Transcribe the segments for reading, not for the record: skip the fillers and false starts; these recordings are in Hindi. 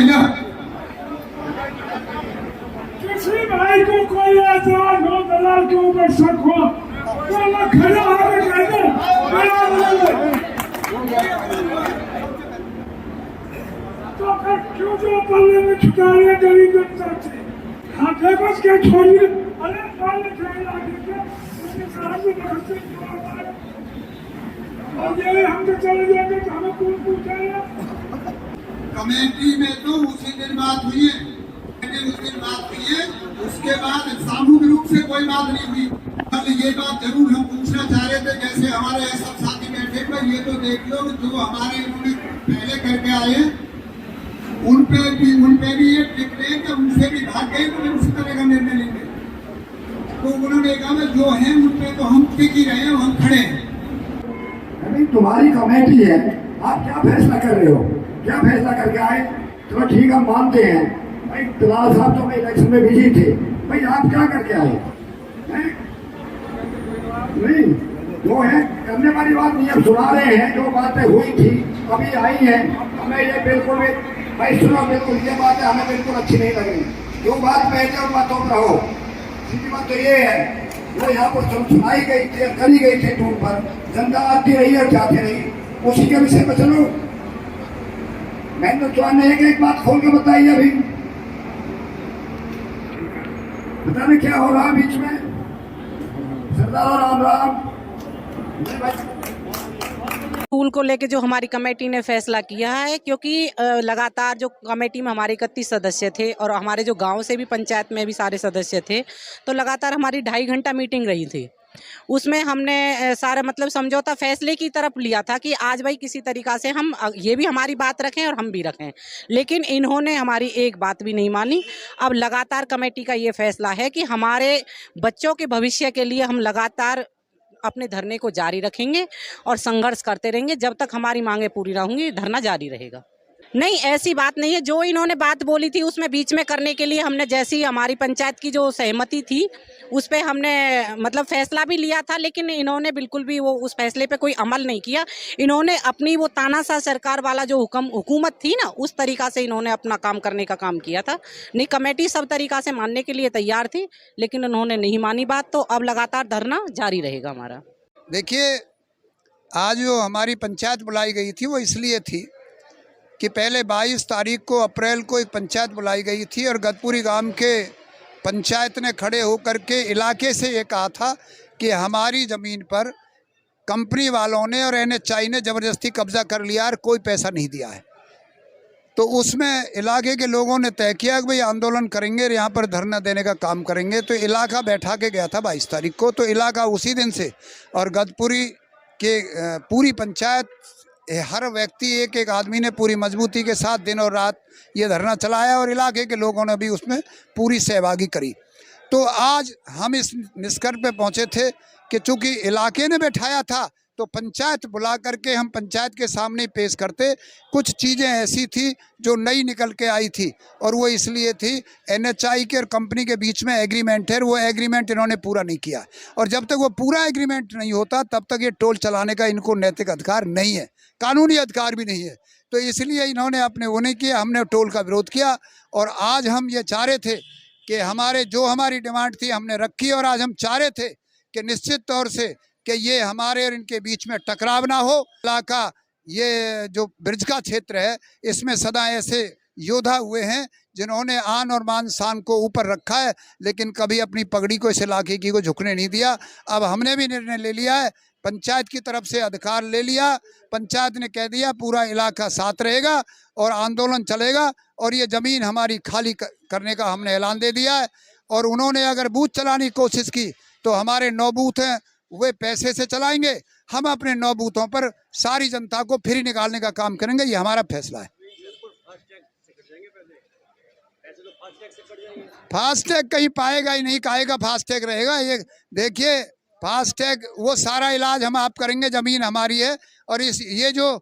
या किसी भाई को कोई एतराज हो, दलाल के ऊपर शक हो तो मैं खड़ा होकर कह दे मेरा तो फिर क्यों जो पल्ले में छुटा रहे गरीब जनता से? हाँ देखो क्या छोड़िए, अरे पल्ले खड़े लाके के उसके सामने देखते और ये हम तो चले जाएंगे तो हमें कौन पूछेगा? कमेटी में तो उसी दिन बात हुई है, उस दिन बात हुई है, उसके बाद सामूहिक रूप से कोई बात नहीं हुई। अब ये बात जरूर हम पूछना चाह रहे थे, जैसे हमारे सब साथी बैठे पर ये तो देख लो जो हमारे इन्होंने पहले करके आए उन पे भी ये टिक रहे कि उनसे भी भाग गए तो उसी तरह का निर्णय लेंगे। तो उन्होंने कहा जो है उन पे तो हम टिक ही रहे हैं, हम खड़े हैं। अभी तुम्हारी कमेटी है, आप क्या फैसला कर रहे हो, क्या फैसला करके आए? चलो ठीक हम मानते हैं भाई, दलाल साहब तो इलेक्शन में बिजी थे, भाई आप क्या करके आए हैं? नहीं वो है करने वाली बात नहीं, अब सुना रहे हैं जो बातें हुई थी अभी आई हैं, हमें ये बिल्कुल भी भाई सुनो, बिल्कुल ये बातें हमें बिल्कुल अच्छी नहीं लग रही। जो बात पहले उन बातों पर रहो। सीधी बात तो ये है वो यहाँ पर सुनाई गई थी, करी गई थी टूर पर, जनता आती रही और जाती रही, उसी के विषय में चलो। मैंने चौहान ने एक बात खोल के बताई अभी, बताने क्या हो रहा बीच में? सरदार राम राम। स्कूल को लेके जो हमारी कमेटी ने फैसला किया है, क्योंकि लगातार जो कमेटी में हमारे 31 सदस्य थे और हमारे जो गांव से भी पंचायत में भी सारे सदस्य थे, तो लगातार हमारी 2.5 घंटा मीटिंग रही थी। उसमें हमने सारा मतलब समझौता फैसले की तरफ लिया था कि आज भाई किसी तरीक़ा से हम ये भी हमारी बात रखें और हम भी रखें, लेकिन इन्होंने हमारी एक बात भी नहीं मानी। अब लगातार कमेटी का ये फैसला है कि हमारे बच्चों के भविष्य के लिए हम लगातार अपने धरने को जारी रखेंगे और संघर्ष करते रहेंगे जब तक हमारी मांगें पूरी ना होंगी, धरना जारी रहेगा। नहीं, ऐसी बात नहीं है। जो इन्होंने बात बोली थी उसमें बीच में करने के लिए हमने, जैसी हमारी पंचायत की जो सहमति थी उस पे हमने मतलब फैसला भी लिया था, लेकिन इन्होंने बिल्कुल भी वो उस फैसले पे कोई अमल नहीं किया। इन्होंने अपनी वो तानाशाह सरकार वाला जो हुकूमत थी ना, उस तरीक़ा से इन्होंने अपना काम करने का काम किया था। नहीं, कमेटी सब तरीक़ा से मानने के लिए तैयार थी, लेकिन उन्होंने नहीं मानी बात, तो अब लगातार धरना जारी रहेगा हमारा। देखिए, आज जो हमारी पंचायत बुलाई गई थी वो इसलिए थी कि पहले 22 तारीख को अप्रैल को एक पंचायत बुलाई गई थी और गतपुरी गांव के पंचायत ने खड़े होकर के इलाके से ये कहा था कि हमारी ज़मीन पर कंपनी वालों ने और NHI ने ज़बरदस्ती कब्जा कर लिया और कोई पैसा नहीं दिया है। तो उसमें इलाके के लोगों ने तय किया कि भाई आंदोलन करेंगे और यहाँ पर धरना देने का काम करेंगे। तो इलाका बैठा के गया था 22 तारीख को, तो इलाका उसी दिन से और गतपुरी के पूरी पंचायत हर व्यक्ति एक एक आदमी ने पूरी मजबूती के साथ दिन और रात ये धरना चलाया और इलाके के लोगों ने भी उसमें पूरी सहभागी करी। तो आज हम इस निष्कर्ष पे पहुँचे थे कि चूँकि इलाके ने बैठाया था तो पंचायत बुला करके हम पंचायत के सामने पेश करते। कुछ चीज़ें ऐसी थी जो नई निकल के आई थी और वो इसलिए थी NHI के और कंपनी के बीच में एग्रीमेंट है, वो एग्रीमेंट इन्होंने पूरा नहीं किया और जब तक वो पूरा एग्रीमेंट नहीं होता तब तक ये टोल चलाने का इनको नैतिक अधिकार नहीं है, कानूनी अधिकार भी नहीं है। तो इसलिए इन्होंने अपने वो नहीं किया, हमने टोल का विरोध किया और आज हम ये चाह रहे थे कि हमारी डिमांड थी हमने रखी और आज हम चाह रहे थे कि निश्चित तौर से कि ये हमारे और इनके बीच में टकराव ना हो। इलाका ये जो ब्रिज का क्षेत्र है इसमें सदा ऐसे योद्धा हुए हैं जिन्होंने आन और मान शान को ऊपर रखा है, लेकिन कभी अपनी पगड़ी को इस इलाके की को झुकने नहीं दिया। अब हमने भी निर्णय ले लिया है, पंचायत की तरफ से अधिकार ले लिया, पंचायत ने कह दिया पूरा इलाका साथ रहेगा और आंदोलन चलेगा और ये ज़मीन हमारी खाली करने का हमने ऐलान दे दिया है। और उन्होंने अगर बूथ चलाने की कोशिश की तो हमारे 9 बूथ हैं वे पैसे से चलाएंगे, हम अपने 9 बूथों पर सारी जनता को फ्री निकालने का काम करेंगे, ये हमारा फैसला है। फास्टैग कहीं पाएगा ही नहीं, काहेगा फास्टैग रहेगा। ये देखिए, फास्टैग वो सारा इलाज हम आप करेंगे, ज़मीन हमारी है और ये जो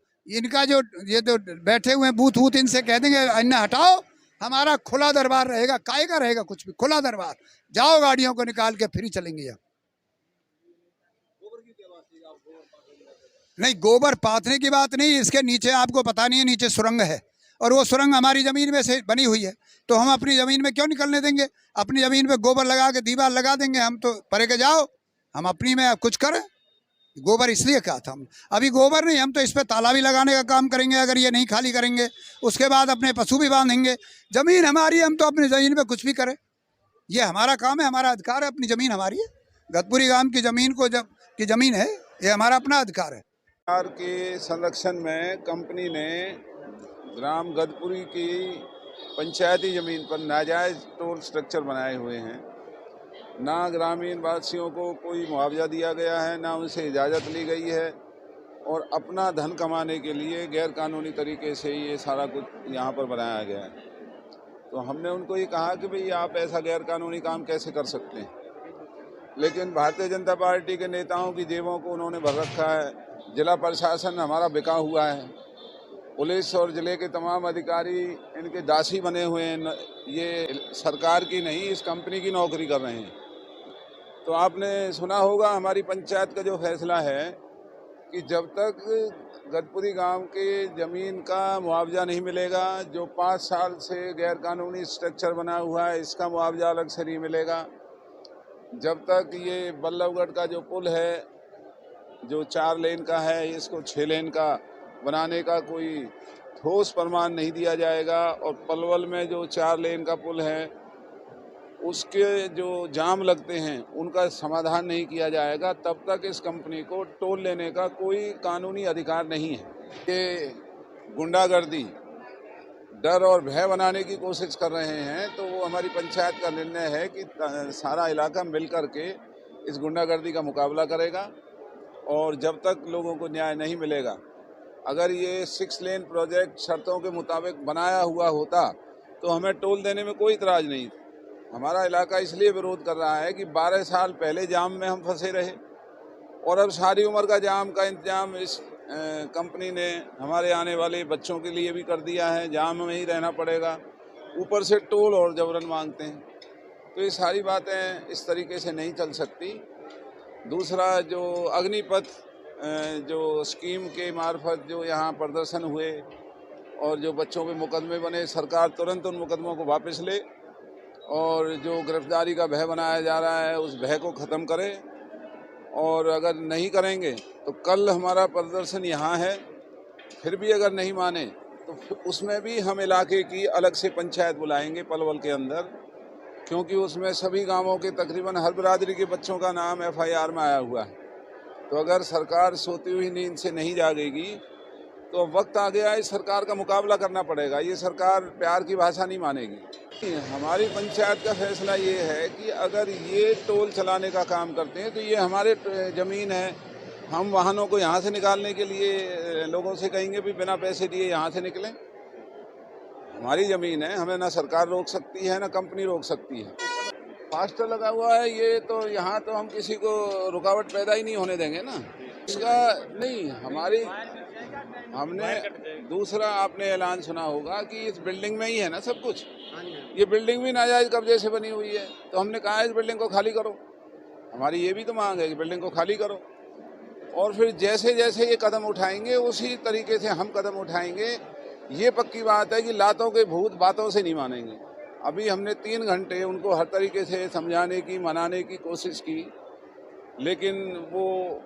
बैठे हुए बूथ वूथ इनसे कह देंगे इन्हें हटाओ, हमारा खुला दरबार रहेगा, काहेगा रहेगा कुछ भी, खुला दरबार, जाओ गाड़ियों को निकाल के फ्री चलेंगे। अब नहीं, गोबर पाथने की बात नहीं, इसके नीचे आपको पता नहीं है नीचे सुरंग है और वो सुरंग हमारी ज़मीन में से बनी हुई है, तो हम अपनी ज़मीन में क्यों निकलने देंगे? अपनी ज़मीन में गोबर लगा के दीवार लगा देंगे, हम तो परे के जाओ, हम अपनी में कुछ करें। गोबर इसलिए कहा था हम, अभी गोबर नहीं, हम तो इस पर ताला भी लगाने का काम करेंगे अगर ये नहीं खाली करेंगे। उसके बाद अपने पशु भी बांधेंगे। ज़मीन हमारी, हम तो अपनी ज़मीन में कुछ भी करें, ये हमारा काम है, हमारा अधिकार है, अपनी ज़मीन हमारी है। गतपुरी गांव की ज़मीन को की ज़मीन है, ये हमारा अपना अधिकार है। सरकार के संरक्षण में कंपनी ने ग्राम गतपुरी की पंचायती ज़मीन पर नाजायज़ टोल स्ट्रक्चर बनाए हुए हैं। ना ग्रामीण वासियों को कोई मुआवजा दिया गया है, ना उनसे इजाज़त ली गई है, और अपना धन कमाने के लिए गैरकानूनी तरीके से ये सारा कुछ यहाँ पर बनाया गया है। तो हमने उनको ये कहा कि भाई आप ऐसा गैरकानूनी काम कैसे कर सकते हैं, लेकिन भारतीय जनता पार्टी के नेताओं की जेबों को उन्होंने भर रखा है। जिला प्रशासन हमारा बिका हुआ है, पुलिस और ज़िले के तमाम अधिकारी इनके दासी बने हुए हैं। ये सरकार की नहीं, इस कंपनी की नौकरी कर रहे हैं। तो आपने सुना होगा हमारी पंचायत का जो फैसला है कि जब तक गतपुरी गांव के ज़मीन का मुआवजा नहीं मिलेगा, जो 5 साल से गैरकानूनी स्ट्रक्चर बना हुआ है इसका मुआवजा अलग से नहीं मिलेगा, जब तक ये बल्लभगढ़ का जो पुल है जो 4 लेन का है इसको 6 लेन का बनाने का कोई ठोस प्रमाण नहीं दिया जाएगा, और पलवल में जो 4 लेन का पुल है उसके जो जाम लगते हैं उनका समाधान नहीं किया जाएगा, तब तक इस कंपनी को टोल लेने का कोई कानूनी अधिकार नहीं है। ये गुंडागर्दी, डर और भय बनाने की कोशिश कर रहे हैं, तो वो हमारी पंचायत का निर्णय है कि सारा इलाका मिल कर के इस गुंडागर्दी का मुकाबला करेगा। और जब तक लोगों को न्याय नहीं मिलेगा, अगर ये 6 लेन प्रोजेक्ट शर्तों के मुताबिक बनाया हुआ होता तो हमें टोल देने में कोई इतराज़ नहीं था। हमारा इलाका इसलिए विरोध कर रहा है कि 12 साल पहले जाम में हम फंसे रहे, और अब सारी उम्र का जाम का इंतजाम इस कंपनी ने हमारे आने वाले बच्चों के लिए भी कर दिया है। जाम में ही रहना पड़ेगा, ऊपर से टोल और जबरन मांगते हैं। तो ये सारी बातें इस तरीके से नहीं चल सकती। दूसरा, जो अग्निपथ जो स्कीम के मार्फत जो यहाँ प्रदर्शन हुए और जो बच्चों पे मुकदमे बने, सरकार तुरंत उन मुकदमों को वापस ले, और जो गिरफ्तारी का भय बनाया जा रहा है उस भय को ख़त्म करे। और अगर नहीं करेंगे तो कल हमारा प्रदर्शन यहाँ है, फिर भी अगर नहीं माने तो उसमें भी हम इलाके की अलग से पंचायत बुलाएंगे पलवल के अंदर, क्योंकि उसमें सभी गांवों के तकरीबन हर बिरादरी के बच्चों का नाम FIR में आया हुआ है। तो अगर सरकार सोती हुई नींद से नहीं जागेगी तो वक्त आ गया इस सरकार का मुकाबला करना पड़ेगा। ये सरकार प्यार की भाषा नहीं मानेगी। हमारी पंचायत का फैसला ये है कि अगर ये टोल चलाने का काम करते हैं तो ये हमारे ज़मीन है, हम वाहनों को यहाँ से निकालने के लिए लोगों से कहेंगे भी बिना पैसे दिए यहाँ से निकलें। हमारी ज़मीन है, हमें ना सरकार रोक सकती है ना कंपनी रोक सकती है। फास्टर लगा हुआ है ये, तो यहाँ तो हम किसी को रुकावट पैदा ही नहीं होने देंगे ना। इसका नहीं, हमने दूसरा आपने ऐलान सुना होगा कि इस बिल्डिंग में ही है ना सब कुछ। ये बिल्डिंग भी नाजायज़ कब्जे से बनी हुई है, तो हमने कहा इस बिल्डिंग को खाली करो। हमारी ये भी तो मांग है कि बिल्डिंग को खाली करो, और फिर जैसे जैसे ये कदम उठाएंगे उसी तरीके से हम कदम उठाएंगे। ये पक्की बात है कि लातों के भूत बातों से नहीं मानेंगे। अभी हमने 3 घंटे उनको हर तरीके से समझाने की, मनाने की कोशिश की, लेकिन वो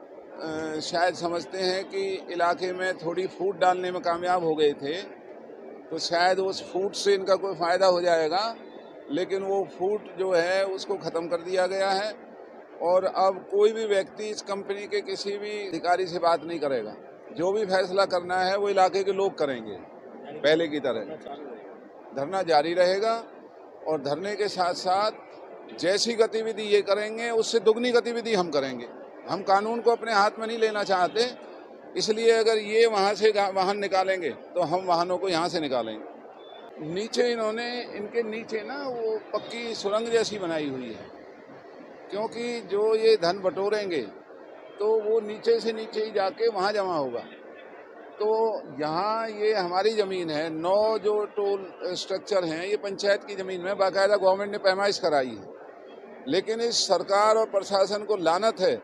शायद समझते हैं कि इलाके में थोड़ी फूट डालने में कामयाब हो गए थे, तो शायद उस फूट से इनका कोई फ़ायदा हो जाएगा। लेकिन वो फूट जो है उसको ख़त्म कर दिया गया है, और अब कोई भी व्यक्ति इस कंपनी के किसी भी अधिकारी से बात नहीं करेगा। जो भी फैसला करना है वो इलाके के लोग करेंगे। पहले की तरह धरना जारी रहेगा, और धरने के साथ साथ जैसी गतिविधि ये करेंगे उससे दुगनी गतिविधि हम करेंगे। हम कानून को अपने हाथ में नहीं लेना चाहते, इसलिए अगर ये वहाँ से वाहन निकालेंगे तो हम वाहनों को यहाँ से निकालेंगे। नीचे इनके नीचे ना वो पक्की सुरंग जैसी बनाई हुई है, क्योंकि जो ये धन बटोरेंगे तो वो नीचे से नीचे ही जाके वहाँ जमा होगा। तो यहाँ ये हमारी ज़मीन है, 9 जो टोल स्ट्रक्चर हैं ये पंचायत की ज़मीन में बाकायदा गवर्नमेंट ने पैमाइश कराई है। लेकिन इस सरकार और प्रशासन को लानत है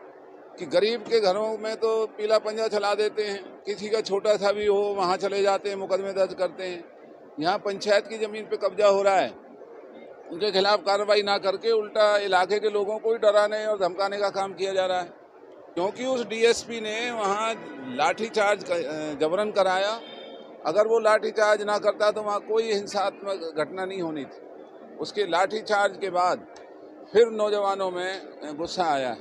कि गरीब के घरों में तो पीला पंजा चला देते हैं, किसी का छोटा सा भी हो वहाँ चले जाते हैं, मुकदमे दर्ज करते हैं। यहाँ पंचायत की ज़मीन पे कब्जा हो रहा है, उनके खिलाफ कार्रवाई ना करके उल्टा इलाके के लोगों को ही डराने और धमकाने का काम किया जा रहा है। क्योंकि उस डीएसपी ने वहाँ लाठीचार्ज जबरन कराया। अगर वो लाठीचार्ज ना करता तो वहाँ कोई हिंसात्मक घटना नहीं होनी थी। उसके लाठीचार्ज के बाद फिर नौजवानों में गुस्सा आया है,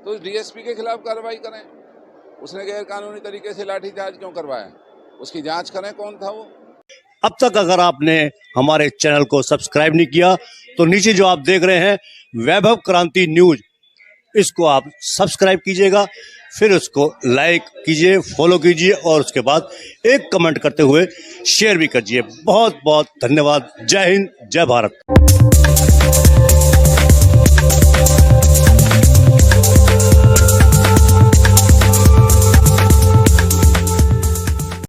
तो डीएसपी के खिलाफ कार्रवाई करें। उसने गैर कानूनी तरीके से लाठीचार्ज क्यों करवाया, उसकी जांच करें कौन था वो। अब तक अगर आपने हमारे चैनल को सब्सक्राइब नहीं किया तो नीचे जो आप देख रहे हैं वैभव क्रांति न्यूज, इसको आप सब्सक्राइब कीजिएगा, फिर उसको लाइक कीजिए, फॉलो कीजिए और उसके बाद एक कमेंट करते हुए शेयर भी कीजिए। बहुत बहुत धन्यवाद। जय हिंद, जय भारत।